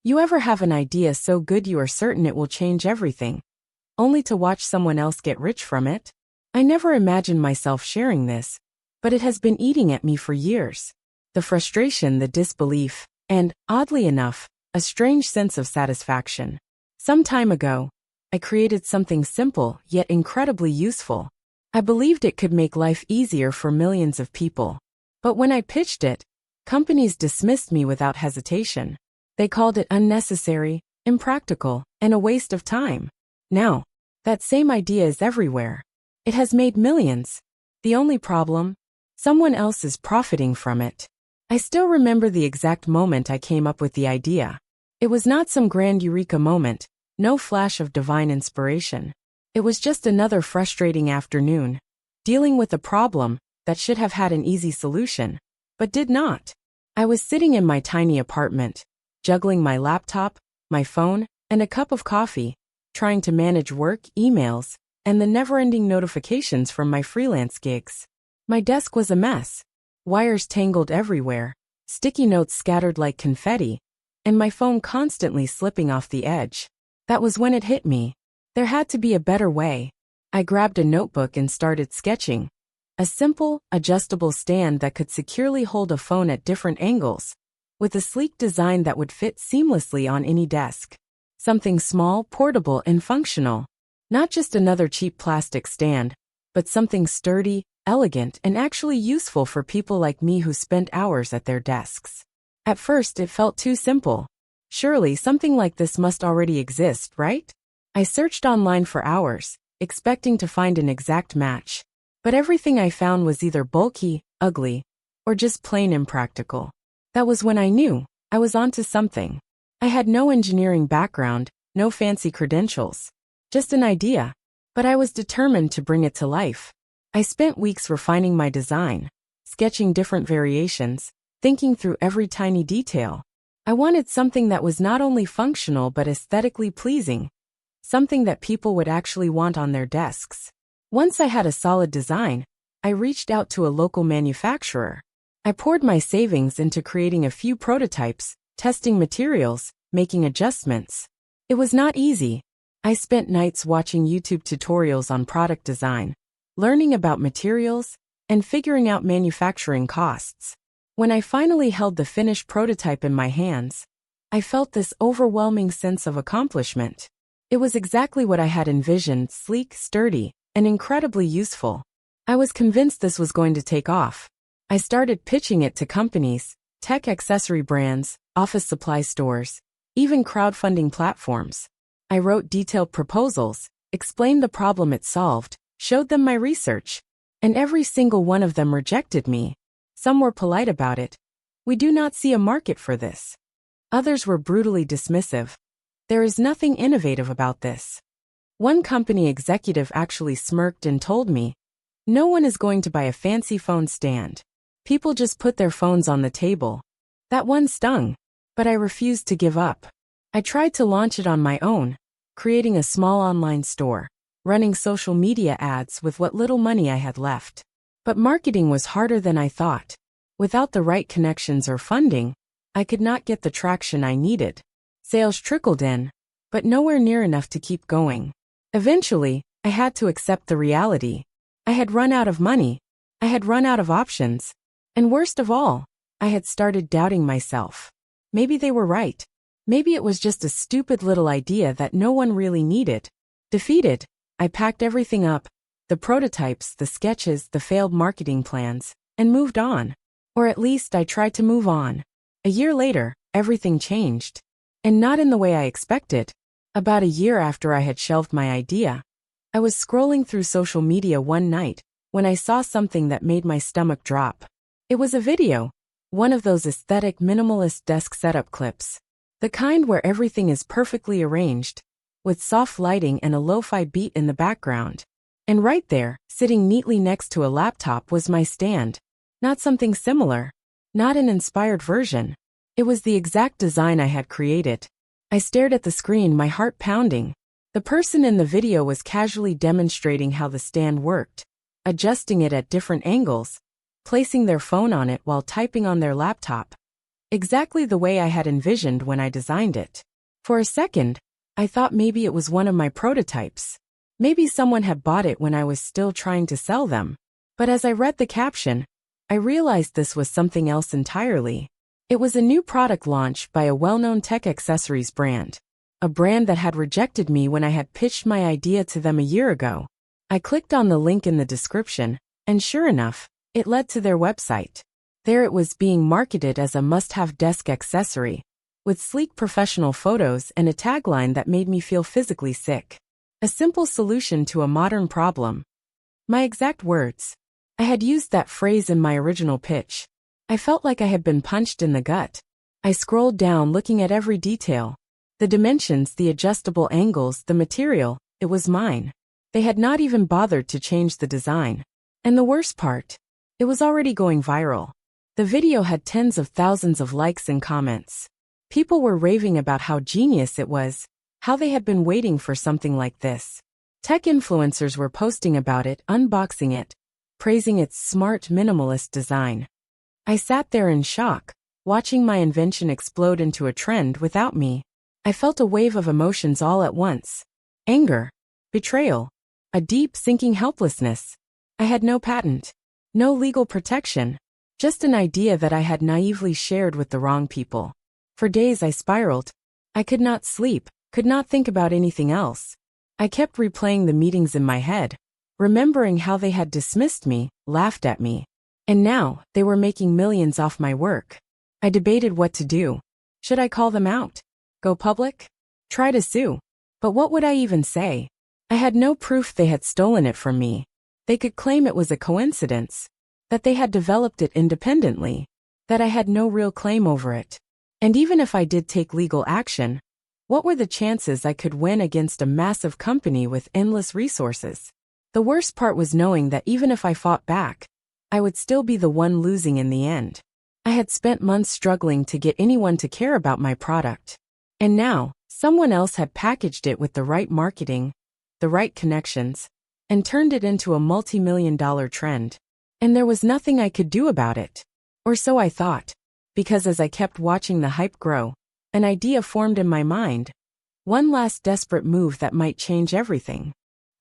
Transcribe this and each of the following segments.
You ever have an idea so good you are certain it will change everything, only to watch someone else get rich from it? I never imagined myself sharing this, but it has been eating at me for years. The frustration, the disbelief, and, oddly enough, a strange sense of satisfaction. Some time ago, I created something simple yet incredibly useful. I believed it could make life easier for millions of people. But when I pitched it, companies dismissed me without hesitation. They called it unnecessary, impractical, and a waste of time. Now, that same idea is everywhere. It has made millions. The only problem? Someone else is profiting from it. I still remember the exact moment I came up with the idea. It was not some grand eureka moment, no flash of divine inspiration. It was just another frustrating afternoon, dealing with a problem that should have had an easy solution, but did not. I was sitting in my tiny apartment, juggling my laptop, my phone, and a cup of coffee, trying to manage work, emails, and the never-ending notifications from my freelance gigs. My desk was a mess. Wires tangled everywhere, sticky notes scattered like confetti, and my phone constantly slipping off the edge. That was when it hit me. There had to be a better way. I grabbed a notebook and started sketching. A simple, adjustable stand that could securely hold a phone at different angles, with a sleek design that would fit seamlessly on any desk. Something small, portable, and functional. Not just another cheap plastic stand, but something sturdy, elegant, and actually useful for people like me who spent hours at their desks. At first, it felt too simple. Surely something like this must already exist, right? I searched online for hours, expecting to find an exact match. But everything I found was either bulky, ugly, or just plain impractical. That was when I knew I was onto something. I had no engineering background, no fancy credentials, just an idea. But I was determined to bring it to life. I spent weeks refining my design, sketching different variations, thinking through every tiny detail. I wanted something that was not only functional but aesthetically pleasing, something that people would actually want on their desks. Once I had a solid design, I reached out to a local manufacturer. I poured my savings into creating a few prototypes, testing materials, making adjustments. It was not easy. I spent nights watching YouTube tutorials on product design, learning about materials, and figuring out manufacturing costs. When I finally held the finished prototype in my hands, I felt this overwhelming sense of accomplishment. It was exactly what I had envisioned: sleek, sturdy, and incredibly useful. I was convinced this was going to take off. I started pitching it to companies, tech accessory brands, office supply stores, even crowdfunding platforms. I wrote detailed proposals, explained the problem it solved, showed them my research, and every single one of them rejected me. Some were polite about it. "We do not see a market for this." Others were brutally dismissive. "There is nothing innovative about this." One company executive actually smirked and told me, "No one is going to buy a fancy phone stand. People just put their phones on the table." That one stung, but I refused to give up. I tried to launch it on my own, creating a small online store, running social media ads with what little money I had left. But marketing was harder than I thought. Without the right connections or funding, I could not get the traction I needed. Sales trickled in, but nowhere near enough to keep going. Eventually, I had to accept the reality. I had run out of money. I had run out of options. And worst of all, I had started doubting myself. Maybe they were right. Maybe it was just a stupid little idea that no one really needed. Defeated, I packed everything up, the prototypes, the sketches, the failed marketing plans, and moved on. Or at least I tried to move on. A year later, everything changed. And not in the way I expected. About a year after I had shelved my idea, I was scrolling through social media one night when I saw something that made my stomach drop. It was a video, one of those aesthetic minimalist desk setup clips. The kind where everything is perfectly arranged, with soft lighting and a lo-fi beat in the background. And right there, sitting neatly next to a laptop, was my stand. Not something similar. Not an inspired version. It was the exact design I had created. I stared at the screen, my heart pounding. The person in the video was casually demonstrating how the stand worked, adjusting it at different angles, placing their phone on it while typing on their laptop. exactly the way I had envisioned when I designed it. For a second, I thought maybe it was one of my prototypes. Maybe someone had bought it when I was still trying to sell them. But as I read the caption, I realized this was something else entirely. It was a new product launch by a well-known tech accessories brand. A brand that had rejected me when I had pitched my idea to them a year ago. I clicked on the link in the description, and sure enough, it led to their website. There it was being marketed as a must-have desk accessory, with sleek professional photos and a tagline that made me feel physically sick. A simple solution to a modern problem. My exact words. I had used that phrase in my original pitch. I felt like I had been punched in the gut. I scrolled down looking at every detail. The dimensions, the adjustable angles, the material, it was mine. They had not even bothered to change the design. And the worst part, it was already going viral. The video had tens of thousands of likes and comments. People were raving about how genius it was, how they had been waiting for something like this. Tech influencers were posting about it, unboxing it, praising its smart minimalist design. I sat there in shock, watching my invention explode into a trend without me. I felt a wave of emotions all at once. Anger, betrayal, a deep sinking helplessness. I had no patent, no legal protection, just an idea that I had naively shared with the wrong people. For days I spiraled. I could not sleep, could not think about anything else. I kept replaying the meetings in my head, remembering how they had dismissed me, laughed at me. And now, they were making millions off my work. I debated what to do. Should I call them out? Go public? Try to sue? But what would I even say? I had no proof they had stolen it from me. They could claim it was a coincidence, that they had developed it independently, that I had no real claim over it. And even if I did take legal action, what were the chances I could win against a massive company with endless resources? The worst part was knowing that even if I fought back, I would still be the one losing in the end. I had spent months struggling to get anyone to care about my product. And now, someone else had packaged it with the right marketing, the right connections, and turned it into a multi-million-dollar trend. And there was nothing I could do about it. Or so I thought. Because as I kept watching the hype grow, an idea formed in my mind. One last desperate move that might change everything.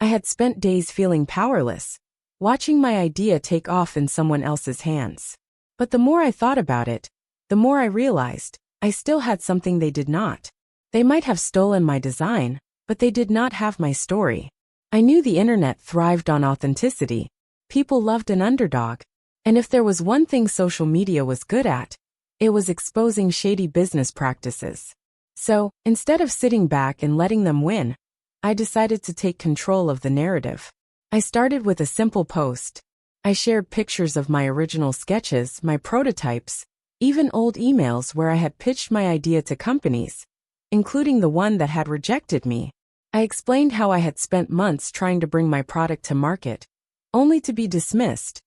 I had spent days feeling powerless, watching my idea take off in someone else's hands. But the more I thought about it, the more I realized, I still had something they did not. They might have stolen my design, but they did not have my story. I knew the internet thrived on authenticity. People loved an underdog. And if there was one thing social media was good at, it was exposing shady business practices. So, instead of sitting back and letting them win, I decided to take control of the narrative. I started with a simple post. I shared pictures of my original sketches, my prototypes, even old emails where I had pitched my idea to companies, including the one that had rejected me. I explained how I had spent months trying to bring my product to market, only to be dismissed,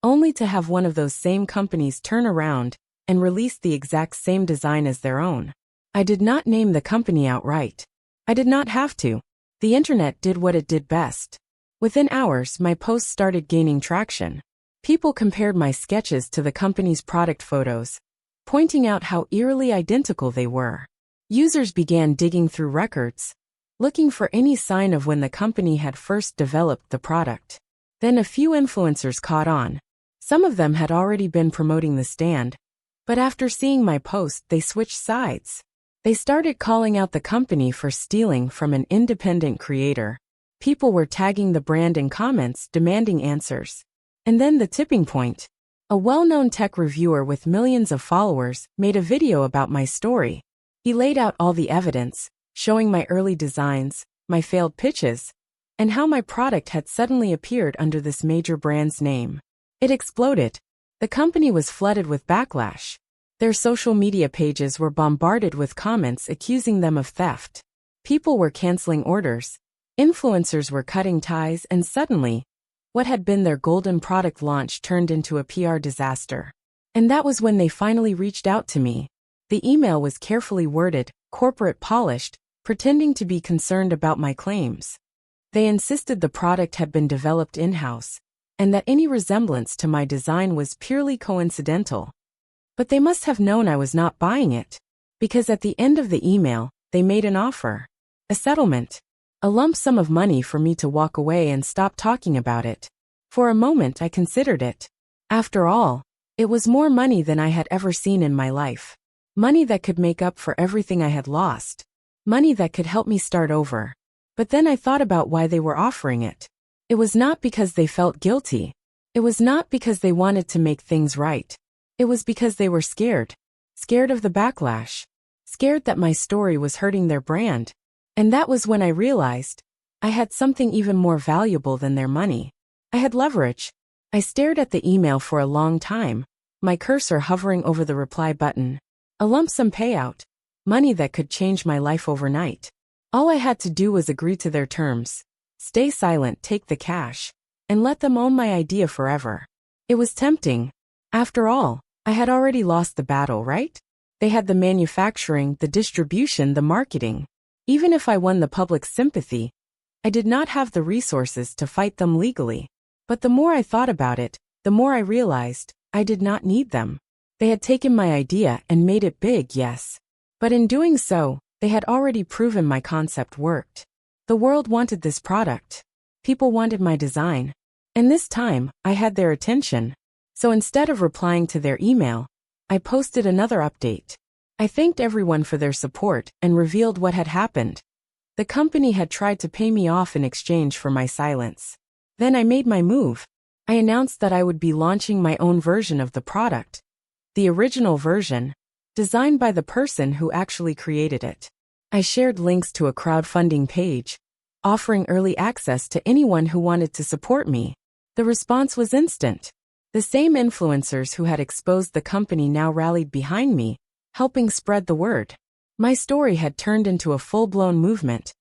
only to have one of those same companies turn around and release the exact same design as their own. I did not name the company outright. I did not have to. The internet did what it did best. Within hours, my posts started gaining traction. People compared my sketches to the company's product photos, pointing out how eerily identical they were. Users began digging through records, looking for any sign of when the company had first developed the product. Then a few influencers caught on. Some of them had already been promoting the stand, but after seeing my post, they switched sides. They started calling out the company for stealing from an independent creator. People were tagging the brand in comments, demanding answers. And then the tipping point. A well-known tech reviewer with millions of followers made a video about my story. He laid out all the evidence, showing my early designs, my failed pitches, and how my product had suddenly appeared under this major brand's name. It exploded. The company was flooded with backlash. Their social media pages were bombarded with comments accusing them of theft. People were canceling orders. Influencers were cutting ties, and suddenly, what had been their golden product launch turned into a PR disaster. And that was when they finally reached out to me. The email was carefully worded, corporate polished, pretending to be concerned about my claims. They insisted the product had been developed in-house, and that any resemblance to my design was purely coincidental. But they must have known I was not buying it. Because at the end of the email, they made an offer. A settlement. A lump sum of money for me to walk away and stop talking about it. For a moment I considered it. After all, it was more money than I had ever seen in my life. Money that could make up for everything I had lost. Money that could help me start over. But then I thought about why they were offering it. It was not because they felt guilty. It was not because they wanted to make things right. It was because they were scared. Scared of the backlash. Scared that my story was hurting their brand. And that was when I realized I had something even more valuable than their money. I had leverage. I stared at the email for a long time, my cursor hovering over the reply button. A lump sum payout. Money that could change my life overnight. All I had to do was agree to their terms. Stay silent, take the cash, and let them own my idea forever. It was tempting. After all, I had already lost the battle, right? They had the manufacturing, the distribution, the marketing. Even if I won the public's sympathy, I did not have the resources to fight them legally. But the more I thought about it, the more I realized I did not need them. They had taken my idea and made it big, yes. But in doing so, they had already proven my concept worked. The world wanted this product. People wanted my design. And this time, I had their attention. So instead of replying to their email, I posted another update. I thanked everyone for their support and revealed what had happened. The company had tried to pay me off in exchange for my silence. Then I made my move. I announced that I would be launching my own version of the product. The original version, designed by the person who actually created it. I shared links to a crowdfunding page, offering early access to anyone who wanted to support me. The response was instant. The same influencers who had exposed the company now rallied behind me, helping spread the word. My story had turned into a full-blown movement,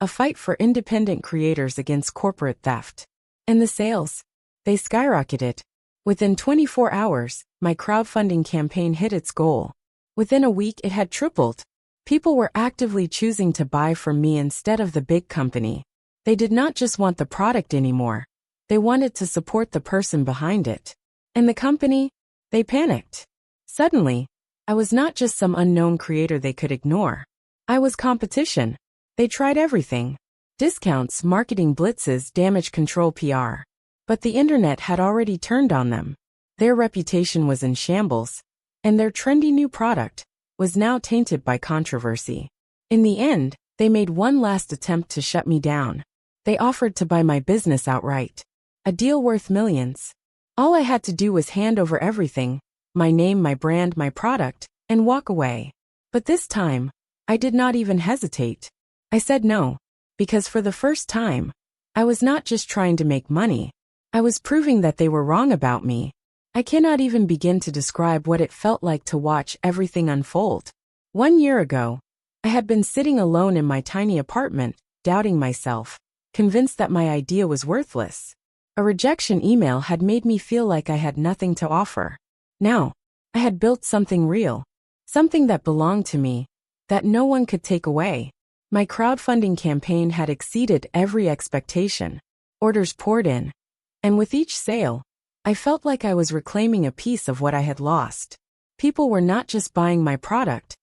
a fight for independent creators against corporate theft. And the sales, they skyrocketed. Within 24 hours, my crowdfunding campaign hit its goal. Within a week, it had tripled. People were actively choosing to buy from me instead of the big company. They did not just want the product anymore. They wanted to support the person behind it. And the company? They panicked. Suddenly, I was not just some unknown creator they could ignore. I was competition. They tried everything. Discounts, marketing blitzes, damage control PR. But the internet had already turned on them. Their reputation was in shambles. And their trendy new product was now tainted by controversy. In the end, they made one last attempt to shut me down. They offered to buy my business outright. A deal worth millions. All I had to do was hand over everything, my name, my brand, my product, and walk away. But this time, I did not even hesitate. I said no, because for the first time, I was not just trying to make money. I was proving that they were wrong about me. I cannot even begin to describe what it felt like to watch everything unfold. 1 year ago, I had been sitting alone in my tiny apartment, doubting myself, convinced that my idea was worthless. A rejection email had made me feel like I had nothing to offer. Now, I had built something real, something that belonged to me, that no one could take away. My crowdfunding campaign had exceeded every expectation. Orders poured in. And with each sale, I felt like I was reclaiming a piece of what I had lost. People were not just buying my product.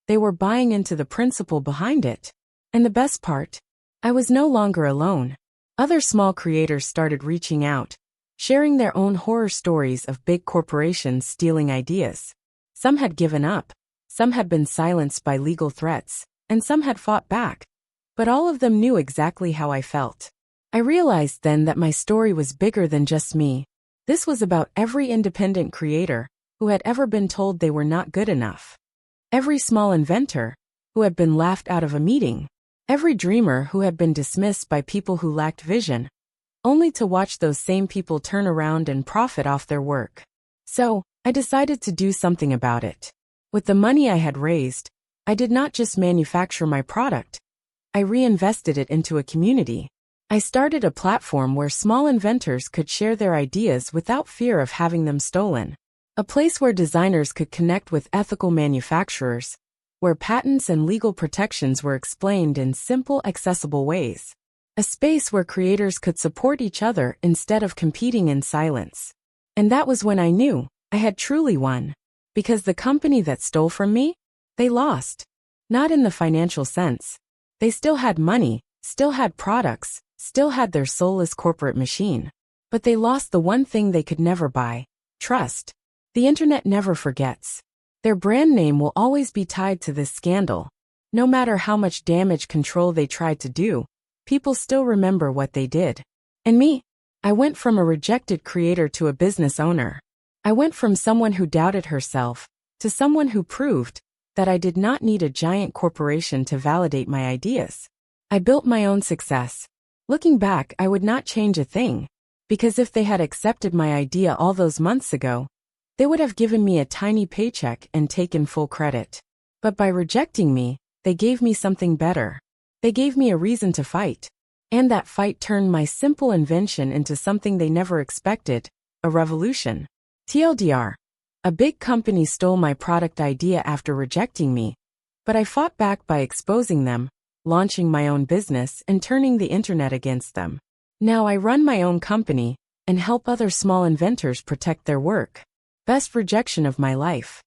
They were buying into the principle behind it. And the best part? I was no longer alone. Other small creators started reaching out, sharing their own horror stories of big corporations stealing ideas. Some had given up. Some had been silenced by legal threats. And some had fought back. But all of them knew exactly how I felt. I realized then that my story was bigger than just me. This was about every independent creator who had ever been told they were not good enough. Every small inventor who had been laughed out of a meeting. Every dreamer who had been dismissed by people who lacked vision, only to watch those same people turn around and profit off their work. So, I decided to do something about it. With the money I had raised, I did not just manufacture my product. I reinvested it into a community. I started a platform where small inventors could share their ideas without fear of having them stolen. A place where designers could connect with ethical manufacturers, where patents and legal protections were explained in simple, accessible ways. A space where creators could support each other instead of competing in silence. And that was when I knew I had truly won. Because the company that stole from me, they lost. Not in the financial sense. They still had money, still had products, still had their soulless corporate machine. But they lost the one thing they could never buy: trust. The internet never forgets. Their brand name will always be tied to this scandal. No matter how much damage control they tried to do, people still remember what they did. And me? I went from a rejected creator to a business owner. I went from someone who doubted herself to someone who proved that I did not need a giant corporation to validate my ideas. I built my own success. Looking back, I would not change a thing, because if they had accepted my idea all those months ago, they would have given me a tiny paycheck and taken full credit. But by rejecting me, they gave me something better. They gave me a reason to fight. And that fight turned my simple invention into something they never expected: a revolution. TLDR. A big company stole my product idea after rejecting me, but I fought back by exposing them, launching my own business, and turning the internet against them. Now I run my own company and help other small inventors protect their work. Best rejection of my life.